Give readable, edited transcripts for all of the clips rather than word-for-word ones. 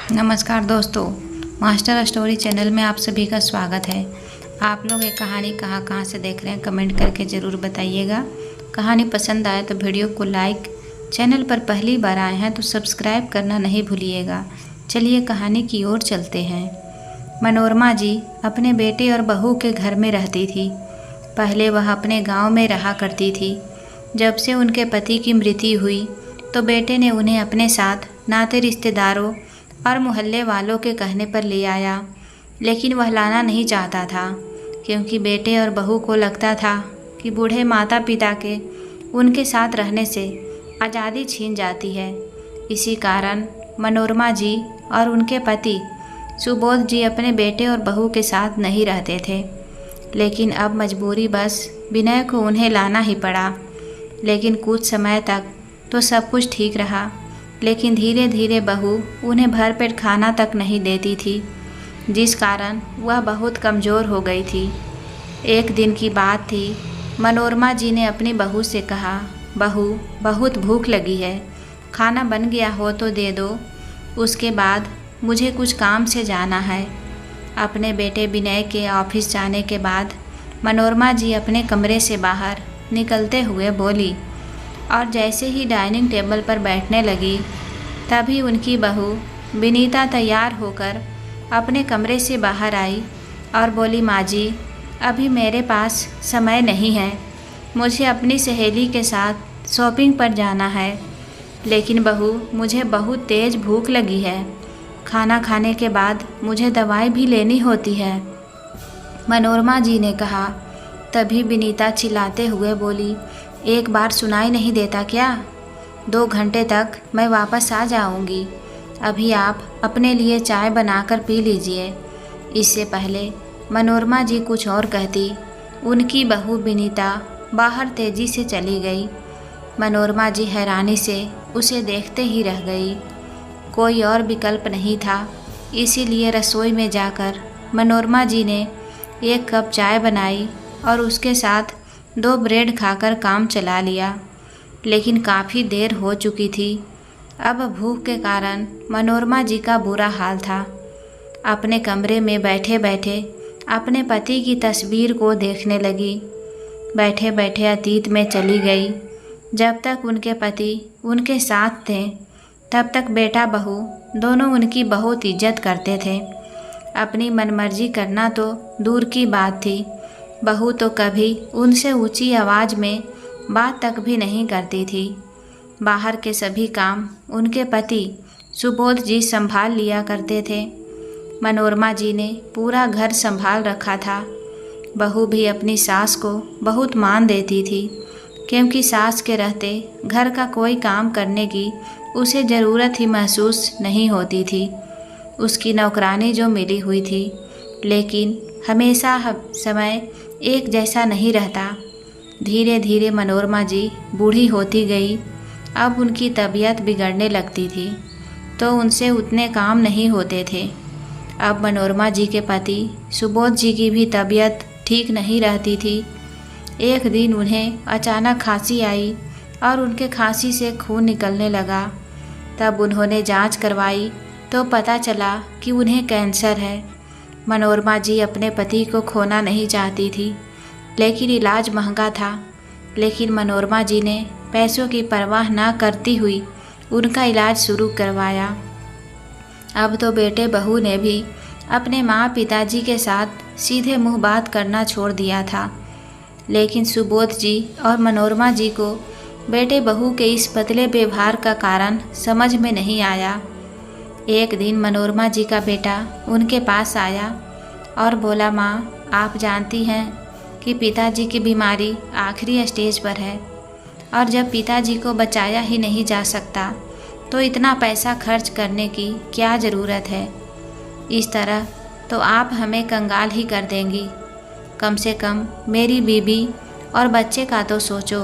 नमस्कार दोस्तों, master story channel में आप सभी का स्वागत है। आप लोग ये कहानी कहाँ से देख रहे हैं कमेंट करके ज़रूर बताइएगा। कहानी पसंद आए तो वीडियो को लाइक, चैनल पर पहली बार आए हैं तो सब्सक्राइब करना नहीं भूलिएगा। चलिए कहानी की ओर चलते हैं। मनोरमा जी अपने बेटे और बहू के घर में रहती थी। पहले वह अपने गाँव में रहा करती थी। जब से उनके पति की मृत्यु हुई तो बेटे ने उन्हें अपने साथ नाते रिश्तेदारों और मोहल्ले वालों के कहने पर ले आया, लेकिन वह लाना नहीं चाहता था क्योंकि बेटे और बहू को लगता था कि बूढ़े माता पिता के उनके साथ रहने से आज़ादी छीन जाती है। इसी कारण मनोरमा जी और उनके पति सुबोध जी अपने बेटे और बहू के साथ नहीं रहते थे, लेकिन अब मजबूरी बस विनय को उन्हें लाना ही पड़ा। लेकिन कुछ समय तक तो सब कुछ ठीक रहा, लेकिन धीरे धीरे बहू उन्हें भरपेट खाना तक नहीं देती थी, जिस कारण वह बहुत कमज़ोर हो गई थी। एक दिन की बात थी। मनोरमा जी ने अपनी बहू से कहा, बहू बहुत भूख लगी है, खाना बन गया हो तो दे दो, उसके बाद मुझे कुछ काम से जाना है। अपने बेटे विनय के ऑफिस जाने के बाद मनोरमा जी अपने कमरे से बाहर निकलते हुए बोली और जैसे ही डाइनिंग टेबल पर बैठने लगी तभी उनकी बहू विनीता तैयार होकर अपने कमरे से बाहर आई और बोली, माँ जी अभी मेरे पास समय नहीं है, मुझे अपनी सहेली के साथ शॉपिंग पर जाना है। लेकिन बहू मुझे बहुत तेज़ भूख लगी है, खाना खाने के बाद मुझे दवाई भी लेनी होती है। मनोरमा जी ने कहा। तभी विनीता चिल्लाते हुए बोली, एक बार सुनाई नहीं देता क्या? 2 घंटे तक मैं वापस आ जाऊंगी। अभी आप अपने लिए चाय बनाकर पी लीजिए। इससे पहले मनोरमा जी कुछ और कहती, उनकी बहू विनीता बाहर तेजी से चली गई। मनोरमा जी हैरानी से उसे देखते ही रह गई। कोई और विकल्प नहीं था, इसीलिए रसोई में जाकर मनोरमा जी ने 1 कप चाय बनाई और उसके साथ 2 ब्रेड खाकर काम चला लिया। लेकिन काफ़ी देर हो चुकी थी। अब भूख के कारण मनोरमा जी का बुरा हाल था। अपने कमरे में बैठे बैठे अपने पति की तस्वीर को देखने लगी। बैठे बैठे अतीत में चली गई। जब तक उनके पति उनके साथ थे तब तक बेटा बहू दोनों उनकी बहुत इज्जत करते थे। अपनी मनमर्जी करना तो दूर की बात थी, बहू तो कभी उनसे ऊंची आवाज़ में बात तक भी नहीं करती थी। बाहर के सभी काम उनके पति सुबोध जी संभाल लिया करते थे। मनोरमा जी ने पूरा घर संभाल रखा था। बहू भी अपनी सास को बहुत मान देती थी, क्योंकि सास के रहते घर का कोई काम करने की उसे ज़रूरत ही महसूस नहीं होती थी। उसकी नौकरानी जो मिली हुई थी, लेकिन हमेशा समय एक जैसा नहीं रहता। धीरे धीरे मनोरमा जी बूढ़ी होती गई। अब उनकी तबीयत बिगड़ने लगती थी तो उनसे उतने काम नहीं होते थे। अब मनोरमा जी के पति सुबोध जी की भी तबीयत ठीक नहीं रहती थी। एक दिन उन्हें अचानक खांसी आई और उनके खांसी से खून निकलने लगा। तब उन्होंने जांच करवाई तो पता चला कि उन्हें कैंसर है। मनोरमा जी अपने पति को खोना नहीं चाहती थी, लेकिन इलाज महंगा था। लेकिन मनोरमा जी ने पैसों की परवाह ना करती हुई उनका इलाज शुरू करवाया। अब तो बेटे बहू ने भी अपने माँ पिताजी के साथ सीधे मुंह बात करना छोड़ दिया था। लेकिन सुबोध जी और मनोरमा जी को बेटे बहू के इस बदले व्यवहार का कारण समझ में नहीं आया। एक दिन मनोरमा जी का बेटा उनके पास आया और बोला, माँ आप जानती हैं कि पिताजी की बीमारी आखिरी स्टेज पर है और जब पिताजी को बचाया ही नहीं जा सकता तो इतना पैसा खर्च करने की क्या ज़रूरत है। इस तरह तो आप हमें कंगाल ही कर देंगी। कम से कम मेरी बीबी और बच्चे का तो सोचो।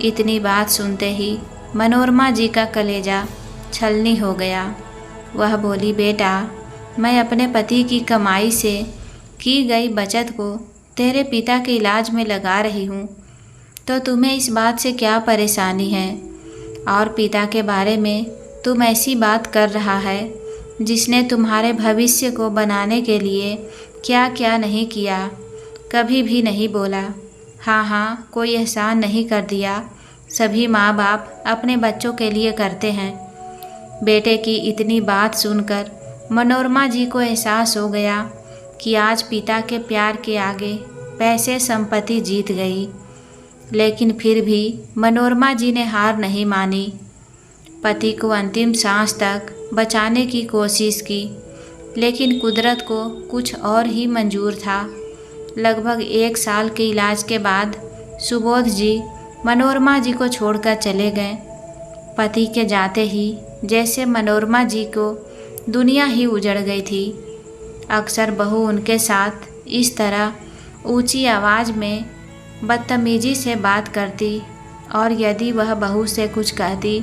इतनी बात सुनते ही मनोरमा जी का कलेजा छलनी हो गया। वह बोली, बेटा मैं अपने पति की कमाई से की गई बचत को तेरे पिता के इलाज में लगा रही हूँ, तो तुम्हें इस बात से क्या परेशानी है? और पिता के बारे में तुम ऐसी बात कर रहा है जिसने तुम्हारे भविष्य को बनाने के लिए क्या क्या नहीं किया, कभी भी नहीं बोला। हाँ, कोई एहसान नहीं कर दिया। सभी माँ बाप अपने बच्चों के लिए करते हैं। बेटे की इतनी बात सुनकर मनोरमा जी को एहसास हो गया कि आज पिता के प्यार के आगे पैसे संपत्ति जीत गई। लेकिन फिर भी मनोरमा जी ने हार नहीं मानी। पति को अंतिम सांस तक बचाने की कोशिश की, लेकिन कुदरत को कुछ और ही मंजूर था। लगभग 1 साल के इलाज के बाद सुबोध जी मनोरमा जी को छोड़कर चले गए। पति के जाते ही जैसे मनोरमा जी को दुनिया ही उजड़ गई थी। अक्सर बहू उनके साथ इस तरह ऊंची आवाज़ में बदतमीजी से बात करती, और यदि वह बहू से कुछ कहती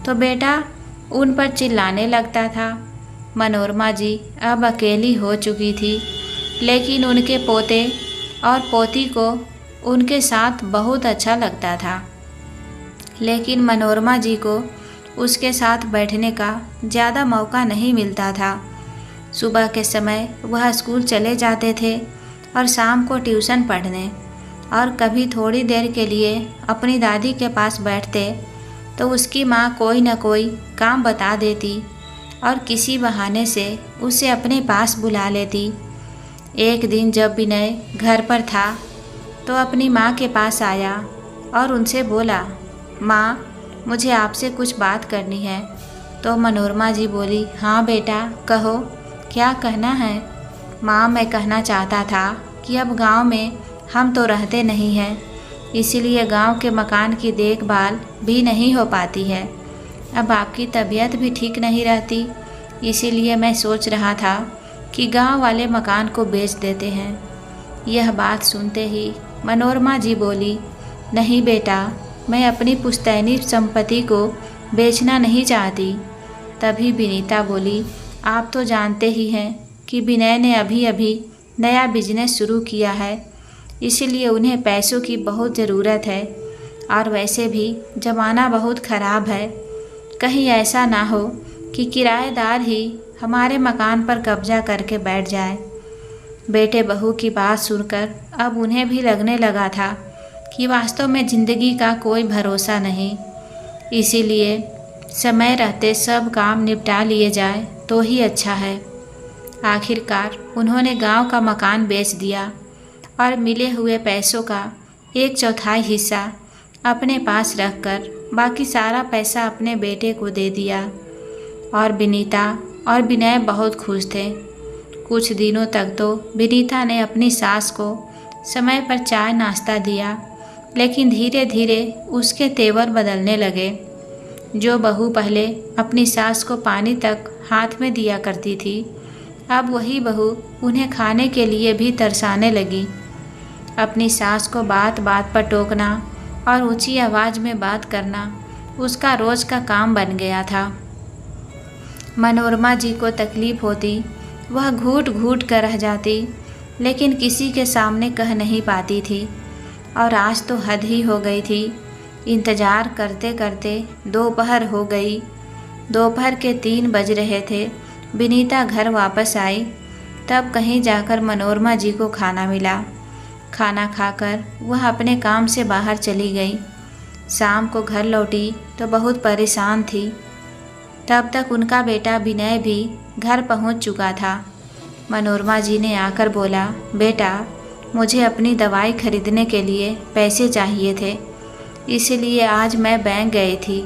तो बेटा उन पर चिल्लाने लगता था। मनोरमा जी अब अकेली हो चुकी थी, लेकिन उनके पोते और पोती को उनके साथ बहुत अच्छा लगता था। लेकिन मनोरमा जी को उसके साथ बैठने का ज़्यादा मौका नहीं मिलता था। सुबह के समय वह स्कूल चले जाते थे और शाम को ट्यूशन पढ़ने, और कभी थोड़ी देर के लिए अपनी दादी के पास बैठते तो उसकी माँ कोई न कोई काम बता देती और किसी बहाने से उसे अपने पास बुला लेती। एक दिन जब विनय घर पर था तो अपनी माँ के पास आया और उनसे बोला, माँ मुझे आपसे कुछ बात करनी है। तो मनोरमा जी बोली, हाँ बेटा कहो, क्या कहना है। माँ मैं कहना चाहता था कि अब गांव में हम तो रहते नहीं हैं, इसीलिए गांव के मकान की देखभाल भी नहीं हो पाती है। अब आपकी तबीयत भी ठीक नहीं रहती, इसीलिए मैं सोच रहा था कि गांव वाले मकान को बेच देते हैं। यह बात सुनते ही मनोरमा जी बोली, नहीं बेटा, मैं अपनी पुश्तैनी संपत्ति को बेचना नहीं चाहती। तभी विनीता बोली, आप तो जानते ही हैं कि विनय ने अभी अभी नया बिजनेस शुरू किया है, इसीलिए उन्हें पैसों की बहुत ज़रूरत है, और वैसे भी ज़माना बहुत ख़राब है। कहीं ऐसा ना हो कि किराएदार ही हमारे मकान पर कब्जा करके बैठ जाए। बेटे बहू की बात सुनकर अब उन्हें भी लगने लगा था कि वास्तव में ज़िंदगी का कोई भरोसा नहीं, इसीलिए समय रहते सब काम निपटा लिए जाए तो ही अच्छा है। आखिरकार उन्होंने गांव का मकान बेच दिया और मिले हुए पैसों का 1/4 हिस्सा अपने पास रखकर बाकी सारा पैसा अपने बेटे को दे दिया। और विनीता और विनय बहुत खुश थे। कुछ दिनों तक तो विनीता ने अपनी सास को समय पर चाय नाश्ता दिया, लेकिन धीरे धीरे उसके तेवर बदलने लगे। जो बहू पहले अपनी सास को पानी तक हाथ में दिया करती थी, अब वही बहू उन्हें खाने के लिए भी तरसाने लगी। अपनी सास को बात बात पर टोकना और ऊंची आवाज़ में बात करना उसका रोज़ का काम बन गया था। मनोरमा जी को तकलीफ़ होती, वह घूट घूट कर रह जाती, लेकिन किसी के सामने कह नहीं पाती थी। और आज तो हद ही हो गई थी। इंतज़ार करते करते दोपहर हो गई। दोपहर के 3 बज रहे थे। विनीता घर वापस आई, तब कहीं जाकर मनोरमा जी को खाना मिला। खाना खाकर वह अपने काम से बाहर चली गई। शाम को घर लौटी तो बहुत परेशान थी। तब तक उनका बेटा विनय भी घर पहुंच चुका था। मनोरमा जी ने आकर बोला, बेटा मुझे अपनी दवाई खरीदने के लिए पैसे चाहिए थे, इसलिए आज मैं बैंक गई थी।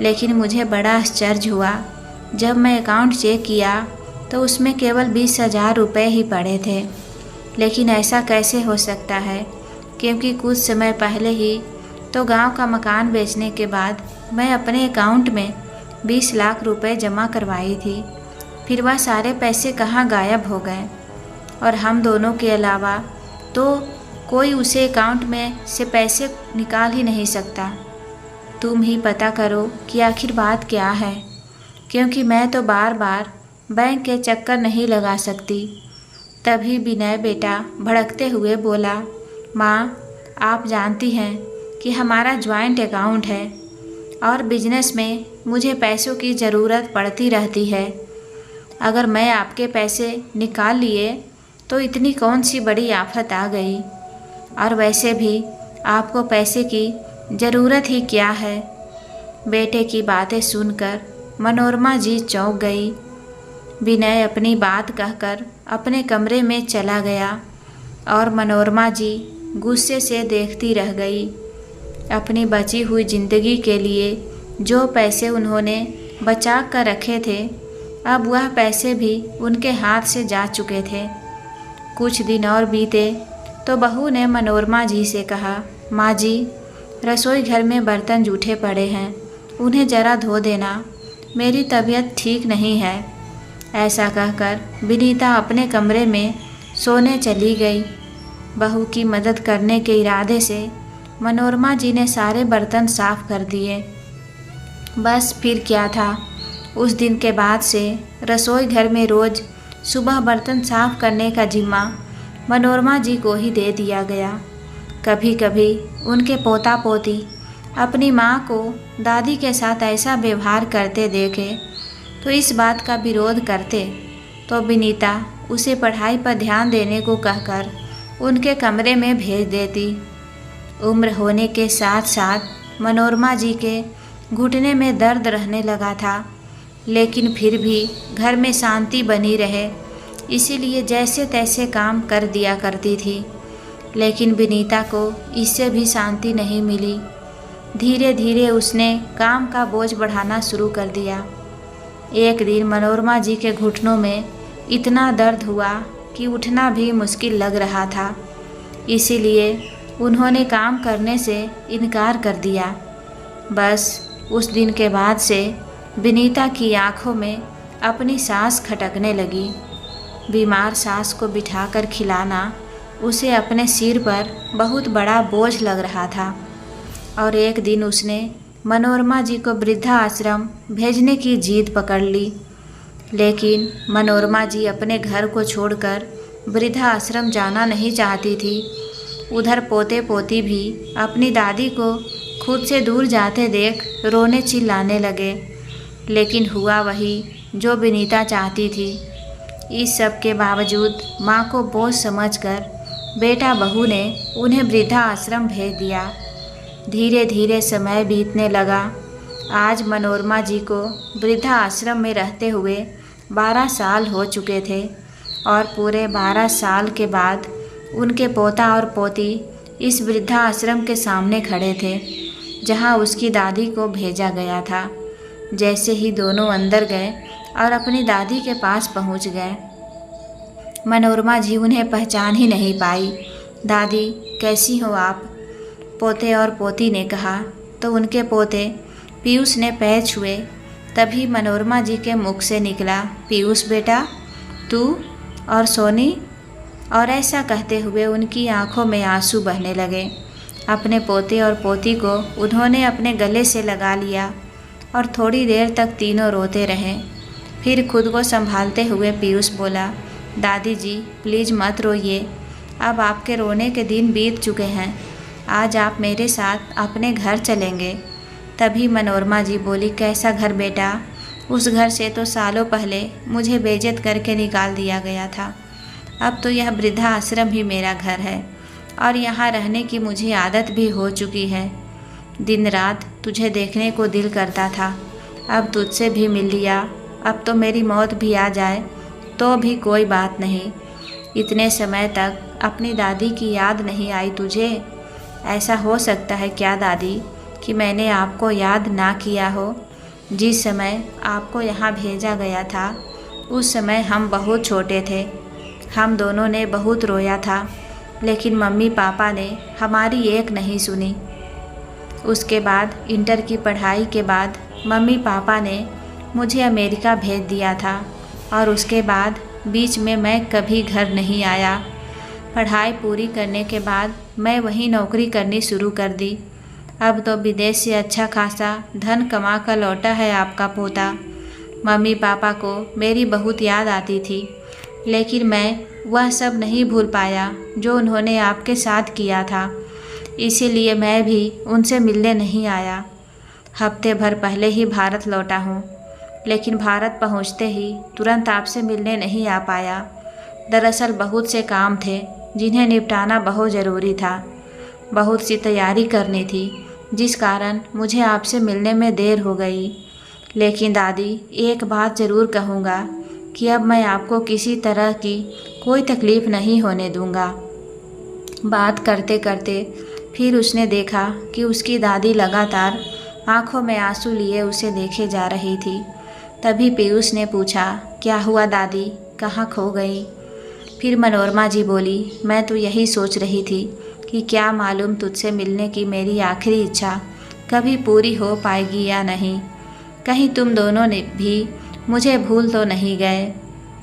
लेकिन मुझे बड़ा आश्चर्य हुआ जब मैं अकाउंट चेक किया तो उसमें केवल 20,000 रुपये ही पड़े थे। लेकिन ऐसा कैसे हो सकता है, क्योंकि कुछ समय पहले ही तो गांव का मकान बेचने के बाद मैं अपने अकाउंट में 20 लाख रुपए जमा करवाई थी। फिर वह सारे पैसे कहाँ गायब हो गए, और हम दोनों के अलावा तो कोई उसे अकाउंट में से पैसे निकाल ही नहीं सकता। तुम ही पता करो कि आखिर बात क्या है, क्योंकि मैं तो बार बार बैंक के चक्कर नहीं लगा सकती। तभी विनय बेटा भड़कते हुए बोला, माँ आप जानती हैं कि हमारा ज्वाइंट अकाउंट है और बिजनेस में मुझे पैसों की ज़रूरत पड़ती रहती है। अगर मैं आपके पैसे निकाल लिए तो इतनी कौन सी बड़ी आफत आ गई। और वैसे भी आपको पैसे की ज़रूरत ही क्या है। बेटे की बातें सुनकर मनोरमा जी चौंक गई। विनय अपनी बात कहकर अपने कमरे में चला गया और मनोरमा जी गुस्से से देखती रह गई। अपनी बची हुई ज़िंदगी के लिए जो पैसे उन्होंने बचा कर रखे थे, अब वह पैसे भी उनके हाथ से जा चुके थे। कुछ दिन और बीते तो बहू ने मनोरमा जी से कहा, माँ जी, रसोई घर में बर्तन जूठे पड़े हैं, उन्हें ज़रा धो देना, मेरी तबीयत ठीक नहीं है। ऐसा कहकर विनीता अपने कमरे में सोने चली गई। बहू की मदद करने के इरादे से मनोरमा जी ने सारे बर्तन साफ कर दिए। बस फिर क्या था, उस दिन के बाद से रसोई घर में रोज़ सुबह बर्तन साफ करने का जिम्मा मनोरमा जी को ही दे दिया गया। कभी कभी उनके पोता पोती अपनी माँ को दादी के साथ ऐसा व्यवहार करते देखे तो इस बात का विरोध करते, तो विनीता उसे पढ़ाई पर ध्यान देने को कहकर उनके कमरे में भेज देती। उम्र होने के साथ साथ मनोरमा जी के घुटने में दर्द रहने लगा था, लेकिन फिर भी घर में शांति बनी रहे इसीलिए जैसे तैसे काम कर दिया करती थी। लेकिन विनीता को इससे भी शांति नहीं मिली। धीरे धीरे उसने काम का बोझ बढ़ाना शुरू कर दिया। एक दिन मनोरमा जी के घुटनों में इतना दर्द हुआ कि उठना भी मुश्किल लग रहा था, इसीलिए उन्होंने काम करने से इनकार कर दिया। बस उस दिन के बाद से विनीता की आंखों में अपनी सांस खटकने लगी। बीमार सास को बिठाकर खिलाना उसे अपने सिर पर बहुत बड़ा बोझ लग रहा था और एक दिन उसने मनोरमा जी को वृद्धाश्रम भेजने की जिद पकड़ ली। लेकिन मनोरमा जी अपने घर को छोड़कर वृद्धाश्रम जाना नहीं चाहती थी। उधर पोते पोती भी अपनी दादी को खुद से दूर जाते देख रोने चिल्लाने लगे, लेकिन हुआ वही जो विनीता चाहती थी। इस सब के बावजूद माँ को बोझ समझकर बेटा बहू ने उन्हें वृद्धाश्रम भेज दिया। धीरे धीरे समय बीतने लगा। आज मनोरमा जी को वृद्धाश्रम में रहते हुए 12 साल हो चुके थे और पूरे 12 साल के बाद उनके पोता और पोती इस वृद्धाश्रम के सामने खड़े थे जहां उसकी दादी को भेजा गया था। जैसे ही दोनों अंदर गए और अपनी दादी के पास पहुंच गए, मनोरमा जी उन्हें पहचान ही नहीं पाई। दादी, कैसी हो आप? पोते और पोती ने कहा तो उनके पोते पीयूष ने पैर छुए। तभी मनोरमा जी के मुख से निकला, पीयूष बेटा, तू और सोनी? और ऐसा कहते हुए उनकी आंखों में आंसू बहने लगे। अपने पोते और पोती को उन्होंने अपने गले से लगा लिया और थोड़ी देर तक तीनों रोते रहे। फिर खुद को संभालते हुए पीयूष बोला, दादी जी प्लीज़ मत रोइए, अब आपके रोने के दिन बीत चुके हैं। आज आप मेरे साथ अपने घर चलेंगे। तभी मनोरमा जी बोली, कैसा घर बेटा? उस घर से तो सालों पहले मुझे बेइज्जत करके निकाल दिया गया था। अब तो यह वृद्धाश्रम ही मेरा घर है और यहाँ रहने की मुझे आदत भी हो चुकी है। दिन रात तुझे देखने को दिल करता था, अब तुझसे भी मिल लिया। अब तो मेरी मौत भी आ जाए तो भी कोई बात नहीं। इतने समय तक अपनी दादी की याद नहीं आई तुझे? ऐसा हो सकता है क्या दादी कि मैंने आपको याद ना किया हो? जिस समय आपको यहाँ भेजा गया था उस समय हम बहुत छोटे थे। हम दोनों ने बहुत रोया था, लेकिन मम्मी पापा ने हमारी एक नहीं सुनी। उसके बाद इंटर की पढ़ाई के बाद मम्मी पापा ने मुझे अमेरिका भेज दिया था और उसके बाद बीच में मैं कभी घर नहीं आया। पढ़ाई पूरी करने के बाद मैं वहीं नौकरी करनी शुरू कर दी। अब तो विदेश से अच्छा खासा धन कमा कर लौटा है आपका पोता। मम्मी पापा को मेरी बहुत याद आती थी, लेकिन मैं वह सब नहीं भूल पाया जो उन्होंने आपके साथ किया था, इसीलिए मैं भी उनसे मिलने नहीं आया। हफ्ते भर पहले ही भारत लौटा हूँ। लेकिन भारत पहुंचते ही तुरंत आपसे मिलने नहीं आ पाया। दरअसल बहुत से काम थे जिन्हें निपटाना बहुत ज़रूरी था। बहुत सी तैयारी करनी थी, जिस कारण मुझे आपसे मिलने में देर हो गई। लेकिन दादी, एक बात ज़रूर कहूँगा कि अब मैं आपको किसी तरह की कोई तकलीफ़ नहीं होने दूँगा। बात करते करते फिर उसने देखा कि उसकी दादी लगातार आंखों में आंसू लिए उसे देखे जा रही थी। तभी पीयूष ने पूछा, क्या हुआ दादी, कहाँ खो गई? फिर मनोरमा जी बोली, मैं तो यही सोच रही थी कि क्या मालूम तुझसे मिलने की मेरी आखिरी इच्छा कभी पूरी हो पाएगी या नहीं। कहीं तुम दोनों ने भी मुझे भूल तो नहीं गए।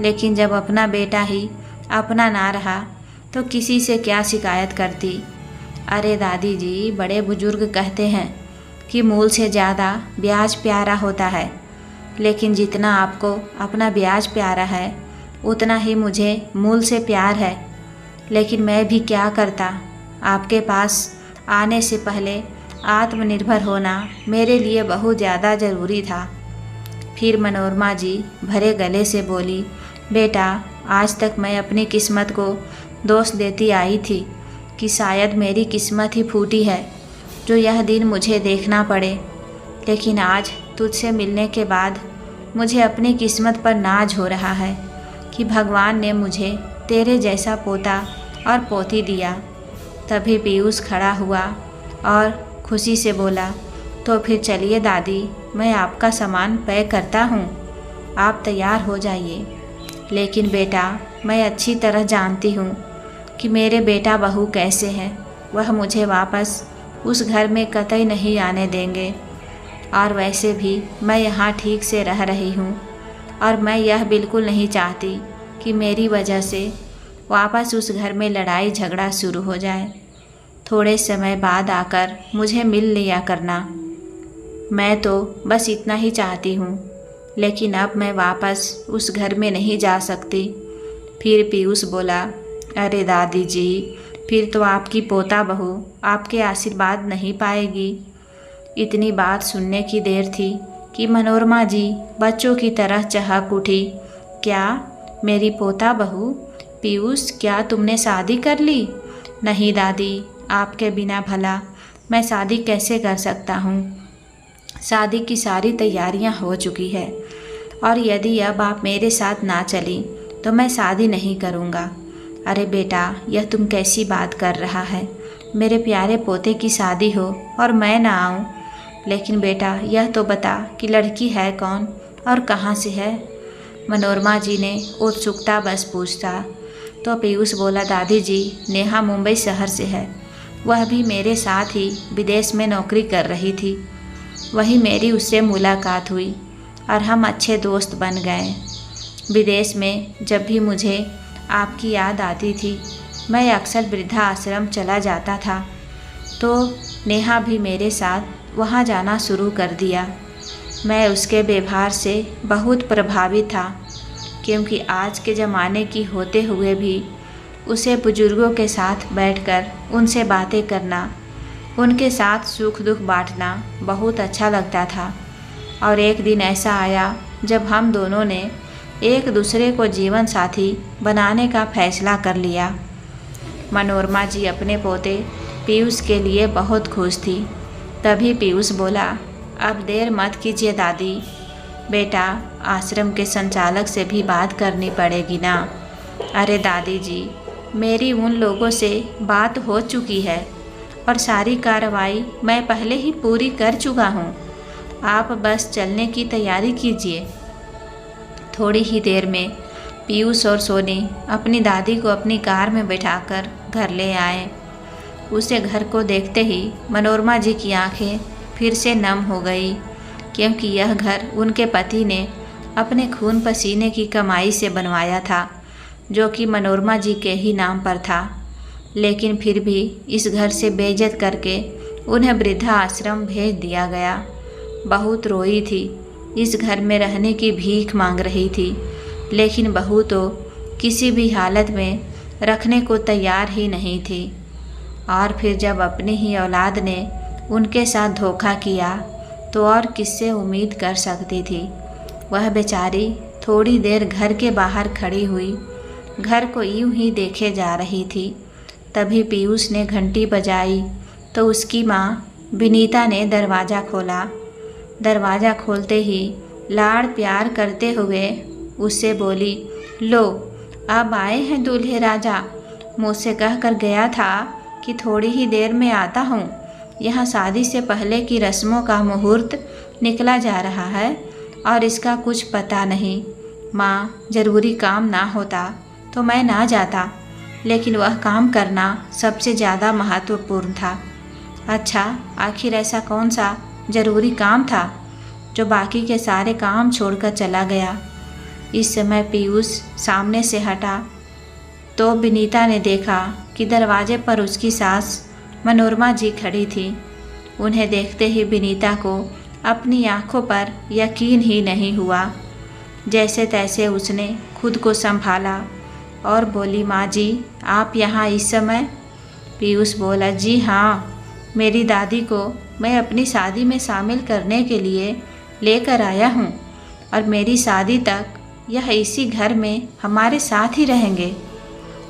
लेकिन जब अपना बेटा ही अपना ना रहा तो किसी से क्या शिकायत करती। अरे दादी जी, बड़े बुजुर्ग कहते हैं कि मूल से ज़्यादा ब्याज प्यारा होता है। लेकिन जितना आपको अपना ब्याज प्यारा है उतना ही मुझे मूल से प्यार है। लेकिन मैं भी क्या करता, आपके पास आने से पहले आत्मनिर्भर होना मेरे लिए बहुत ज़्यादा ज़रूरी था। फिर मनोरमा जी भरे गले से बोली, बेटा, आज तक मैं अपनी किस्मत को दोष देती आई थी कि शायद मेरी किस्मत ही फूटी है जो यह दिन मुझे देखना पड़े। लेकिन आज तुझसे मिलने के बाद मुझे अपनी किस्मत पर नाज हो रहा है कि भगवान ने मुझे तेरे जैसा पोता और पोती दिया। तभी पीयूष खड़ा हुआ और खुशी से बोला, तो फिर चलिए दादी, मैं आपका सामान पैक करता हूँ, आप तैयार हो जाइए। लेकिन बेटा, मैं अच्छी तरह जानती हूँ कि मेरे बेटा बहू कैसे हैं। वह मुझे वापस उस घर में कतई नहीं आने देंगे। और वैसे भी मैं यहाँ ठीक से रह रही हूँ और मैं यह बिल्कुल नहीं चाहती कि मेरी वजह से वापस उस घर में लड़ाई झगड़ा शुरू हो जाए। थोड़े समय बाद आकर मुझे मिल लिया करना। मैं तो बस इतना ही चाहती हूँ। लेकिन अब मैं वापस उस घर में नहीं जा सकती। फिर पीयूष बोला, अरे दादी जी, फिर तो आपकी पोता बहू आपके आशीर्वाद नहीं पाएगी। इतनी बात सुनने की देर थी कि मनोरमा जी बच्चों की तरह चहक उठी। क्या मेरी पोता बहू? पीयूष, क्या तुमने शादी कर ली? नहीं दादी, आपके बिना भला मैं शादी कैसे कर सकता हूँ। शादी की सारी तैयारियाँ हो चुकी है और यदि अब आप मेरे साथ ना चली तो मैं शादी नहीं करूँगा। अरे बेटा, यह तुम कैसी बात कर रहा है? मेरे प्यारे पोते की शादी हो और मैं ना आऊँ? लेकिन बेटा, यह तो बता कि लड़की है कौन और कहाँ से है? मनोरमा जी ने उत्सुकता बस पूछा। तो पीयूष बोला, दादी जी, नेहा मुंबई शहर से है। वह भी मेरे साथ ही विदेश में नौकरी कर रही थी। वहीं मेरी उससे मुलाकात हुई और हम अच्छे दोस्त बन गए। विदेश में जब भी मुझे आपकी याद आती थी, मैं अक्सर वृद्धा आश्रम चला जाता था, तो नेहा भी मेरे साथ वहाँ जाना शुरू कर दिया। मैं उसके व्यवहार से बहुत प्रभावित था, क्योंकि आज के ज़माने की होते हुए भी उसे बुजुर्गों के साथ बैठकर उनसे बातें करना, उनके साथ सुख दुख बांटना बहुत अच्छा लगता था। और एक दिन ऐसा आया जब हम दोनों ने एक दूसरे को जीवन साथी बनाने का फैसला कर लिया। मनोरमा जी अपने पोते पीयूष के लिए बहुत खुश थी। तभी पीयूष बोला, अब देर मत कीजिए दादी, बेटा, आश्रम के संचालक से भी बात करनी पड़ेगी ना। अरे दादी जी, मेरी उन लोगों से बात हो चुकी है और सारी कार्रवाई मैं पहले ही पूरी कर चुका हूँ। आप बस चलने की तैयारी कीजिए। थोड़ी ही देर में पीयूष और सोनी अपनी दादी को अपनी कार में बैठाकर घर ले आए। उसे घर को देखते ही मनोरमा जी की आंखें फिर से नम हो गई, क्योंकि यह घर उनके पति ने अपने खून पसीने की कमाई से बनवाया था, जो कि मनोरमा जी के ही नाम पर था। लेकिन फिर भी इस घर से बेइज्जत करके उन्हें वृद्धा आश्रम भेज दिया गया। बहुत रोई थी, इस घर में रहने की भीख मांग रही थी, लेकिन बहू तो किसी भी हालत में रखने को तैयार ही नहीं थी। और फिर जब अपनी ही औलाद ने उनके साथ धोखा किया तो और किससे उम्मीद कर सकती थी। वह बेचारी थोड़ी देर घर के बाहर खड़ी हुई, घर को यूं ही देखे जा रही थी। तभी पीयूष ने घंटी बजाई तो उसकी माँ विनीता ने दरवाज़ा खोला। दरवाज़ा खोलते ही लाड़ प्यार करते हुए उससे बोली, लो अब आए हैं दूल्हे राजा। मुझसे कह कर गया था कि थोड़ी ही देर में आता हूँ। यहाँ शादी से पहले की रस्मों का मुहूर्त निकला जा रहा है और इसका कुछ पता नहीं। माँ, ज़रूरी काम ना होता तो मैं ना जाता, लेकिन वह काम करना सबसे ज़्यादा महत्वपूर्ण था। अच्छा, आखिर ऐसा कौन सा ज़रूरी काम था जो बाकी के सारे काम छोड़कर चला गया? इस समय पीयूष सामने से हटा तो विनीता ने देखा कि दरवाजे पर उसकी सास मनोरमा जी खड़ी थी। उन्हें देखते ही विनीता को अपनी आंखों पर यकीन ही नहीं हुआ। जैसे तैसे उसने खुद को संभाला और बोली, माँ जी, आप यहाँ इस समय? पीयूष बोला, जी हाँ, मेरी दादी को मैं अपनी शादी में शामिल करने के लिए लेकर आया हूँ और मेरी शादी तक यह इसी घर में हमारे साथ ही रहेंगे।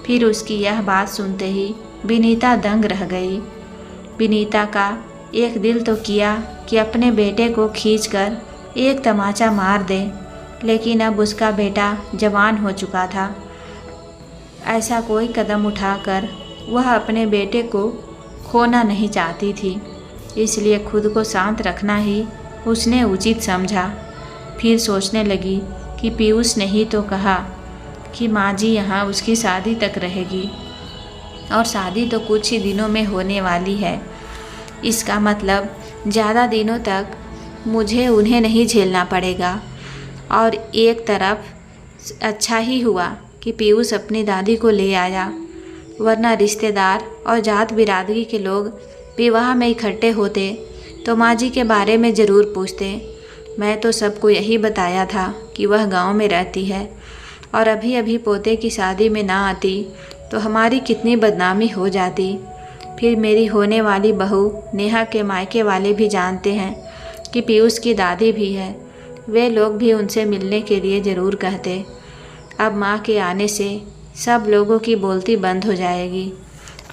फिर उसकी यह बात सुनते ही विनीता दंग रह गई। विनीता का एक दिल तो किया कि अपने बेटे को खींचकर एक तमाचा मार दे, लेकिन अब उसका बेटा जवान हो चुका था। ऐसा कोई कदम उठाकर वह अपने बेटे को खोना नहीं चाहती थी, इसलिए खुद को शांत रखना ही उसने उचित समझा। फिर सोचने लगी कि पीयूष ने ही तो कहा कि माँ जी यहाँ उसकी शादी तक रहेगी और शादी तो कुछ ही दिनों में होने वाली है। इसका मतलब ज़्यादा दिनों तक मुझे उन्हें नहीं झेलना पड़ेगा। और एक तरफ अच्छा ही हुआ कि पीयूष अपनी दादी को ले आया, वरना रिश्तेदार और जात बिरादरी के लोग विवाह में इकट्ठे होते तो माँ जी के बारे में ज़रूर पूछते। मैं तो सबको यही बताया था कि वह गांव में रहती है और अभी अभी पोते की शादी में ना आती तो हमारी कितनी बदनामी हो जाती। फिर मेरी होने वाली बहू नेहा के मायके वाले भी जानते हैं कि पीयूष की दादी भी है। वे लोग भी उनसे मिलने के लिए ज़रूर कहते। अब माँ के आने से सब लोगों की बोलती बंद हो जाएगी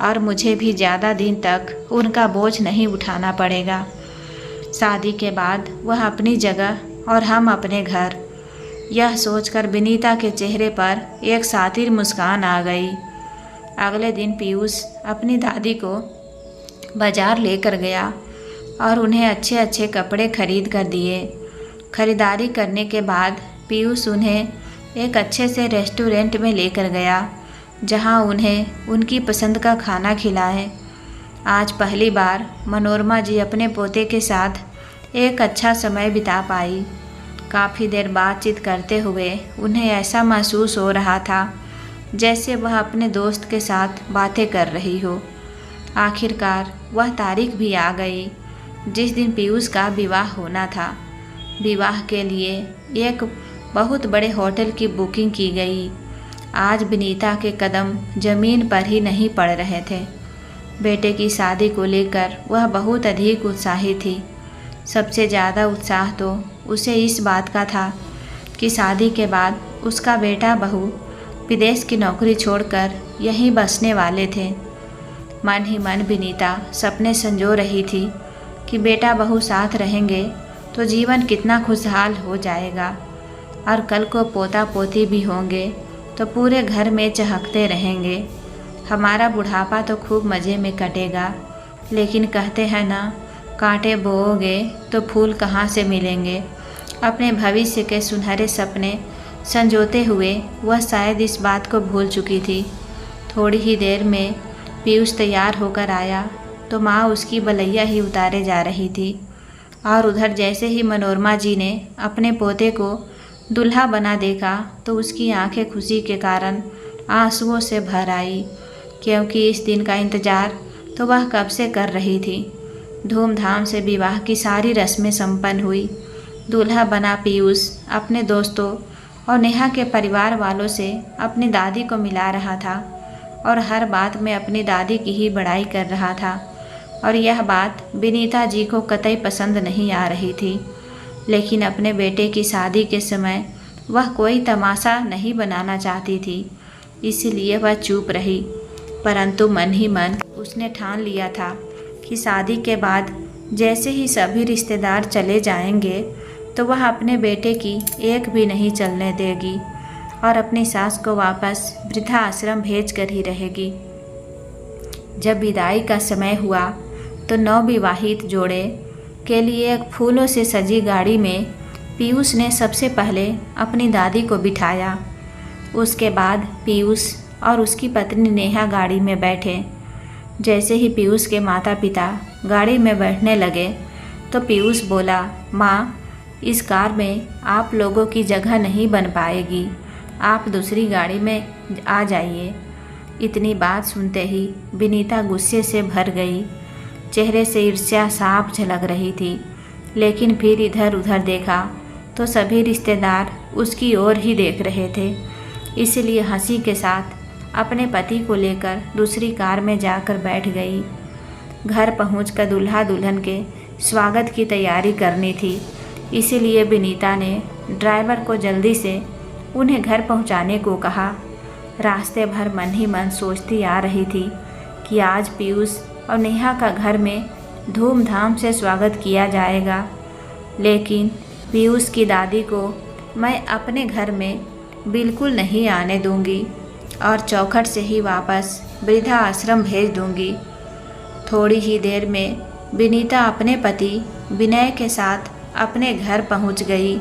और मुझे भी ज़्यादा दिन तक उनका बोझ नहीं उठाना पड़ेगा। शादी के बाद वह अपनी जगह और हम अपने घर। यह सोचकर विनीता के चेहरे पर एक सातिर मुस्कान आ गई। अगले दिन पीयूष अपनी दादी को बाज़ार लेकर गया और उन्हें अच्छे अच्छे कपड़े खरीद कर दिए। खरीदारी करने के बाद पीयूष उन्हें एक अच्छे से रेस्टोरेंट में लेकर गया, जहां उन्हें उनकी पसंद का खाना खिलाए। आज पहली बार मनोरमा जी अपने पोते के साथ एक अच्छा समय बिता पाई। काफ़ी देर बातचीत करते हुए उन्हें ऐसा महसूस हो रहा था जैसे वह अपने दोस्त के साथ बातें कर रही हो। आखिरकार वह तारीख भी आ गई जिस दिन पीयूष का विवाह होना था। विवाह के लिए एक बहुत बड़े होटल की बुकिंग की गई। आज विनीता के कदम जमीन पर ही नहीं पड़ रहे थे। बेटे की शादी को लेकर वह बहुत अधिक उत्साहित थी। सबसे ज़्यादा उत्साह तो उसे इस बात का था कि शादी के बाद उसका बेटा बहू विदेश की नौकरी छोड़कर यहीं बसने वाले थे। मन ही मन विनीता सपने संजो रही थी कि बेटा बहू साथ रहेंगे तो जीवन कितना खुशहाल हो जाएगा और कल को पोता पोती भी होंगे तो पूरे घर में चहकते रहेंगे। हमारा बुढ़ापा तो खूब मज़े में कटेगा। लेकिन कहते हैं ना, कांटे बोओगे तो फूल कहाँ से मिलेंगे। अपने भविष्य के सुनहरे सपने संजोते हुए वह शायद इस बात को भूल चुकी थी। थोड़ी ही देर में पीयूष तैयार होकर आया तो माँ उसकी बलैया ही उतारे जा रही थी और उधर जैसे ही मनोरमा जी ने अपने पोते को दूल्हा बना देखा तो उसकी आंखें खुशी के कारण आंसुओं से भर आई, क्योंकि इस दिन का इंतज़ार तो वह कब से कर रही थी। धूमधाम से विवाह की सारी रस्में संपन्न हुई। दूल्हा बना पीयूष अपने दोस्तों और नेहा के परिवार वालों से अपनी दादी को मिला रहा था और हर बात में अपनी दादी की ही बड़ाई कर रहा था। और यह बात विनीता जी को कतई पसंद नहीं आ रही थी। लेकिन अपने बेटे की शादी के समय वह कोई तमाशा नहीं बनाना चाहती थी, इसलिए वह चुप रही। परंतु मन ही मन उसने ठान लिया था कि शादी के बाद जैसे ही सभी रिश्तेदार चले जाएंगे तो वह अपने बेटे की एक भी नहीं चलने देगी और अपनी सास को वापस वृद्धा आश्रम भेज कर ही रहेगी। जब विदाई का समय हुआ तो नवविवाहित जोड़े के लिए एक फूलों से सजी गाड़ी में पीयूष ने सबसे पहले अपनी दादी को बिठाया। उसके बाद पीयूष और उसकी पत्नी नेहा गाड़ी में बैठे। जैसे ही पीयूष के माता पिता गाड़ी में बैठने लगे तो पीयूष बोला, माँ, इस कार में आप लोगों की जगह नहीं बन पाएगी, आप दूसरी गाड़ी में आ जाइए। इतनी बात सुनते ही विनीता गुस्से से भर गई। चेहरे से ईर्ष्या साफ झलक रही थी, लेकिन फिर इधर उधर देखा तो सभी रिश्तेदार उसकी ओर ही देख रहे थे। इसलिए हंसी के साथ अपने पति को लेकर दूसरी कार में जाकर बैठ गई। घर पहुंचकर दूल्हा दुल्हन के स्वागत की तैयारी करनी थी, इसीलिए विनीता ने ड्राइवर को जल्दी से उन्हें घर पहुंचाने को कहा। रास्ते भर मन ही मन सोचती आ रही थी कि आज पीयूष और नेहा का घर में धूमधाम से स्वागत किया जाएगा, लेकिन पीयूष की दादी को मैं अपने घर में बिल्कुल नहीं आने दूंगी और चौखट से ही वापस वृद्धा आश्रम भेज दूंगी। थोड़ी ही देर में विनीता अपने पति विनय के साथ अपने घर पहुंच गई।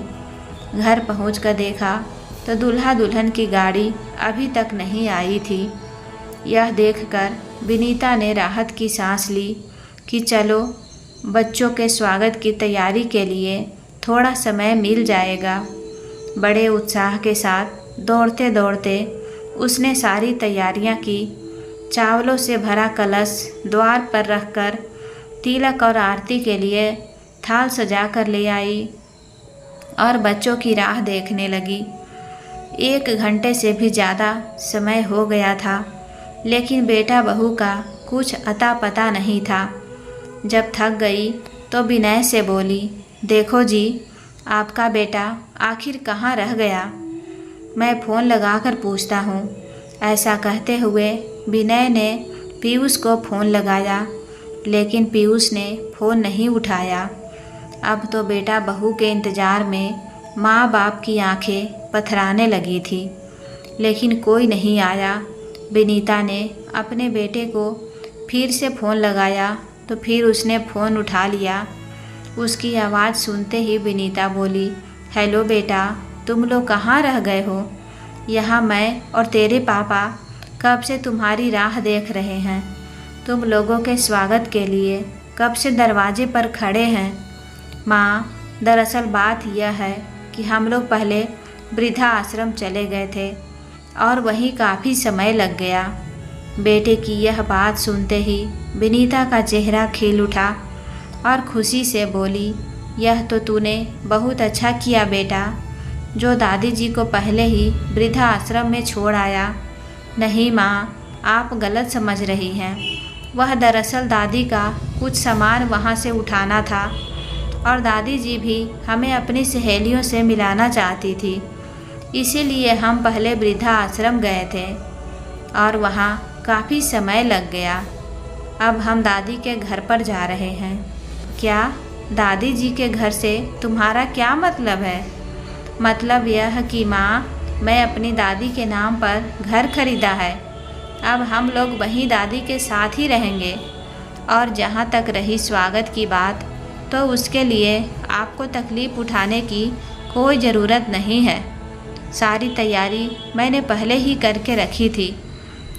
घर पहुंचकर देखा तो दूल्हा दुल्हन की गाड़ी अभी तक नहीं आई थी। यह देखकर विनीता ने राहत की सांस ली कि चलो, बच्चों के स्वागत की तैयारी के लिए थोड़ा समय मिल जाएगा। बड़े उत्साह के साथ दौड़ते दौड़ते उसने सारी तैयारियां की। चावलों से भरा कलश द्वार पर रखकर तिलक और आरती के लिए थाल सजा कर ले आई और बच्चों की राह देखने लगी। 1 घंटे से भी ज़्यादा समय हो गया था, लेकिन बेटा बहू का कुछ अता पता नहीं था। जब थक गई तो विनय से बोली, देखो जी, आपका बेटा आखिर कहाँ रह गया, मैं फ़ोन लगाकर पूछता हूँ। ऐसा कहते हुए विनय ने पीयूष को फ़ोन लगाया, लेकिन पीयूष ने फ़ोन नहीं उठाया। अब तो बेटा बहू के इंतज़ार में माँ बाप की आंखें पथराने लगी थी, लेकिन कोई नहीं आया। विनीता ने अपने बेटे को फिर से फ़ोन लगाया तो फिर उसने फ़ोन उठा लिया। उसकी आवाज़ सुनते ही विनीता बोली, हेलो बेटा, तुम लोग कहाँ रह गए हो? यहाँ मैं और तेरे पापा कब से तुम्हारी राह देख रहे हैं। तुम लोगों के स्वागत के लिए कब से दरवाजे पर खड़े हैं। माँ, दरअसल बात यह है कि हम लोग पहले वृद्धा आश्रम चले गए थे और वहीं काफ़ी समय लग गया। बेटे की यह बात सुनते ही विनीता का चेहरा खिल उठा और खुशी से बोली, यह तो तूने बहुत अच्छा किया बेटा, जो दादी जी को पहले ही वृद्धा आश्रम में छोड़ आया। नहीं माँ, आप गलत समझ रही हैं। वह दरअसल दादी का कुछ सामान वहाँ से उठाना था और दादी जी भी हमें अपनी सहेलियों से मिलाना चाहती थी, इसीलिए हम पहले वृद्धा आश्रम गए थे और वहाँ काफ़ी समय लग गया। अब हम दादी के घर पर जा रहे हैं। क्या दादी जी के घर से तुम्हारा क्या मतलब है? मतलब यह कि माँ, मैं अपनी दादी के नाम पर घर खरीदा है। अब हम लोग वहीं दादी के साथ ही रहेंगे। और जहाँ तक रही स्वागत की बात, तो उसके लिए आपको तकलीफ़ उठाने की कोई ज़रूरत नहीं है। सारी तैयारी मैंने पहले ही करके रखी थी।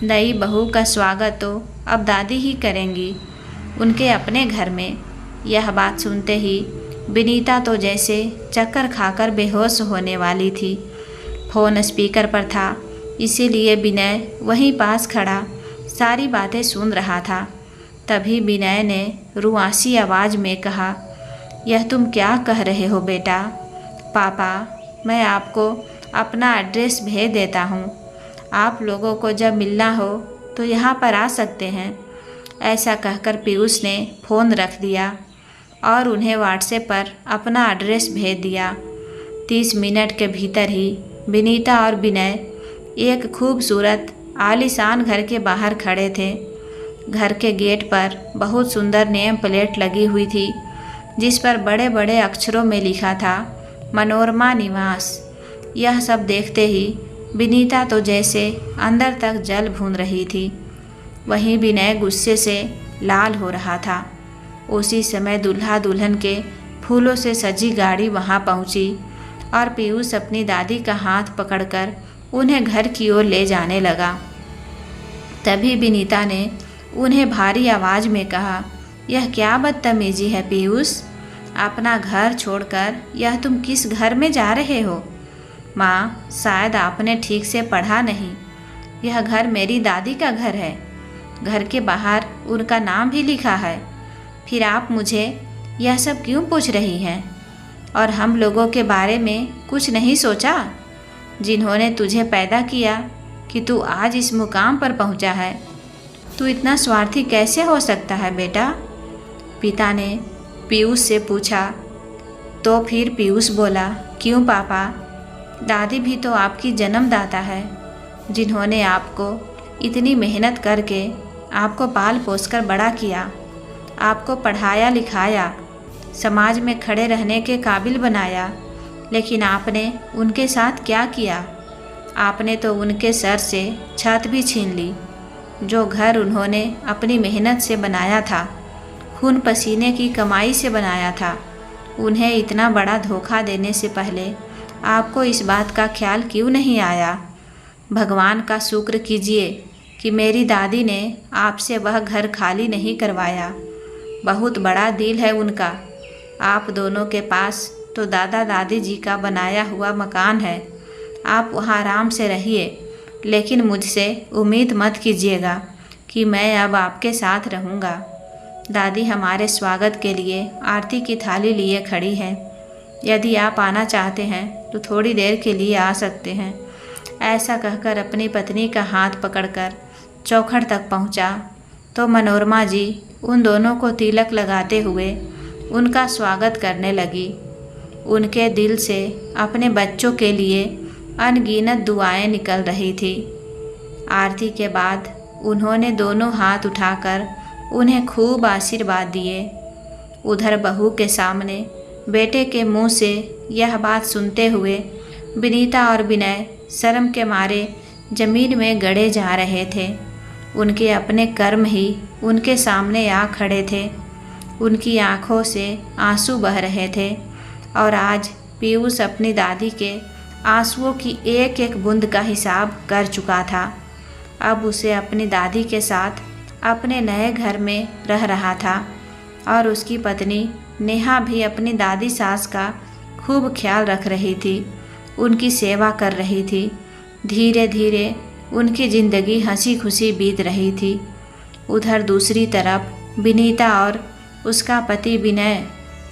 नई बहू का स्वागत तो अब दादी ही करेंगी उनके अपने घर में। यह बात सुनते ही विनीता तो जैसे चक्कर खाकर बेहोश होने वाली थी। फ़ोन स्पीकर पर था, इसीलिए विनय वहीं पास खड़ा सारी बातें सुन रहा था। तभी विनय ने रुआसी आवाज़ में कहा, यह तुम क्या कह रहे हो बेटा? पापा, मैं आपको अपना एड्रेस भेज देता हूँ। आप लोगों को जब मिलना हो तो यहाँ पर आ सकते हैं। ऐसा कहकर पीयूष ने फ़ोन रख दिया। और उन्हें व्हाट्सएप पर अपना एड्रेस भेज दिया। 30 मिनट के भीतर ही विनीता और विनय एक खूबसूरत आलीशान घर के बाहर खड़े थे। घर के गेट पर बहुत सुंदर नेम प्लेट लगी हुई थी, जिस पर बड़े बड़े अक्षरों में लिखा था मनोरमा निवास। यह सब देखते ही विनीता तो जैसे अंदर तक जल भून रही थी, वहीं विनय गुस्से से लाल हो रहा था। उसी समय दूल्हा दुल्हन के फूलों से सजी गाड़ी वहां पहुंची और पीयूष अपनी दादी का हाथ पकड़कर उन्हें घर की ओर ले जाने लगा। तभी विनीता ने उन्हें भारी आवाज़ में कहा, यह क्या बदतमीजी है पीयूष? अपना घर छोड़कर यह तुम किस घर में जा रहे हो? माँ, शायद आपने ठीक से पढ़ा नहीं। यह घर मेरी दादी का घर है। घर के बाहर उनका नाम भी लिखा है। फिर आप मुझे यह सब क्यों पूछ रही हैं? और हम लोगों के बारे में कुछ नहीं सोचा, जिन्होंने तुझे पैदा किया, कि तू आज इस मुकाम पर पहुंचा है? तू इतना स्वार्थी कैसे हो सकता है बेटा? पिता ने पीयूष से पूछा। तो फिर पीयूष बोला, क्यों पापा? दादी भी तो आपकी जन्मदाता है, जिन्होंने आपको इतनी मेहनत करके आपको पाल पोसकर बड़ा किया, आपको पढ़ाया लिखाया, समाज में खड़े रहने के काबिल बनाया। लेकिन आपने उनके साथ क्या किया? आपने तो उनके सर से छत भी छीन ली। जो घर उन्होंने अपनी मेहनत से बनाया था, खून पसीने की कमाई से बनाया था, उन्हें इतना बड़ा धोखा देने से पहले आपको इस बात का ख्याल क्यों नहीं आया? भगवान का शुक्र कीजिए कि मेरी दादी ने आपसे वह घर खाली नहीं करवाया। बहुत बड़ा दिल है उनका। आप दोनों के पास तो दादा दादी जी का बनाया हुआ मकान है। आप वहाँ आराम से रहिए, लेकिन मुझसे उम्मीद मत कीजिएगा कि मैं अब आपके साथ रहूँगा। दादी हमारे स्वागत के लिए आरती की थाली लिए खड़ी है। यदि आप आना चाहते हैं तो थोड़ी देर के लिए आ सकते हैं। ऐसा कहकर अपनी पत्नी का हाथ पकड़कर चौखट तक पहुंचा तो मनोरमा जी उन दोनों को तिलक लगाते हुए उनका स्वागत करने लगी। उनके दिल से अपने बच्चों के लिए अनगिनत दुआएं निकल रही थी। आरती के बाद उन्होंने दोनों हाथ उठाकर उन्हें खूब आशीर्वाद दिए। उधर बहू के सामने बेटे के मुंह से यह बात सुनते हुए विनीता और विनय शर्म के मारे जमीन में गड़े जा रहे थे। उनके अपने कर्म ही उनके सामने आ खड़े थे। उनकी आंखों से आंसू बह रहे थे और आज पीयूष अपनी दादी के आंसुओं की एक एक बूंद का हिसाब कर चुका था। अब उसे अपनी दादी के साथ अपने नए घर में रह रहा था और उसकी पत्नी नेहा भी अपनी दादी सास का खूब ख्याल रख रही थी, उनकी सेवा कर रही थी। धीरे धीरे उनकी ज़िंदगी हंसी खुशी बीत रही थी। उधर दूसरी तरफ विनीता और उसका पति विनय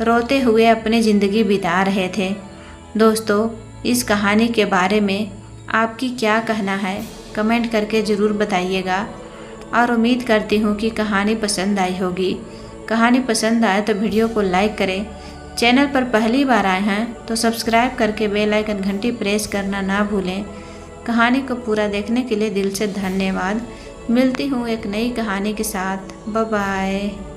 रोते हुए अपनी ज़िंदगी बिता रहे थे। दोस्तों, इस कहानी के बारे में आपकी क्या कहना है, कमेंट करके ज़रूर बताइएगा और उम्मीद करती हूँ कि कहानी पसंद आई होगी। कहानी पसंद आए तो वीडियो को लाइक करें। चैनल पर पहली बार आए हैं तो सब्सक्राइब करके बेल आइकन घंटी प्रेस करना ना भूलें। कहानी को पूरा देखने के लिए दिल से धन्यवाद। मिलती हूँ एक नई कहानी के साथ। Bye bye.